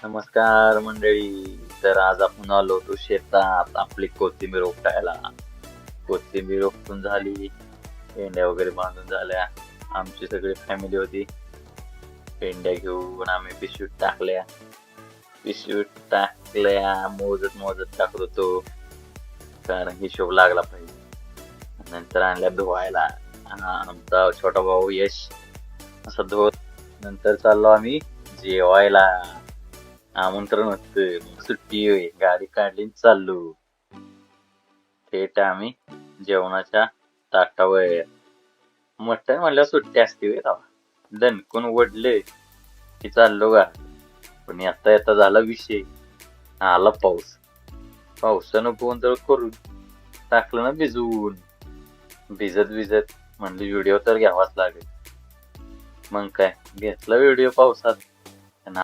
नमस्कार मंडळी. तर आज आपण आलो होतो शेतात आपली कोथिंबीर उपटायला. कोथिंबीर उपटून झाली, पेंड्या वगैरे बांधून झाल्या. आमची सगळी फॅमिली होती. पेंड्या घेऊन आम्ही पिशवीत टाकल्या, मोजत मोजत टाकत होतो, कारण हिशोब लागला पाहिजे. नंतर आणल्या धुवायला. आमचा छोटा भाऊ यश असं धुवत. नंतर चाललो आम्ही जेवायला. आमंत्रण होतं, सुट्टी होय, गाडी काढली आणि चाललो थेट आम्ही जेवणाच्या ताटावर. मटण म्हणल्यावर सुट्टी असते होय तेव्हा. दणकून वडले की चाललो गा. पण येता येता झाला विषय, आला पाऊस. पावसानं गोंधळ करून टाकलं ना भिजवून. भिजत भिजत म्हणलं व्हिडिओ तर घ्यावाच लागेल. मग काय घेतला व्हिडिओ पावसात.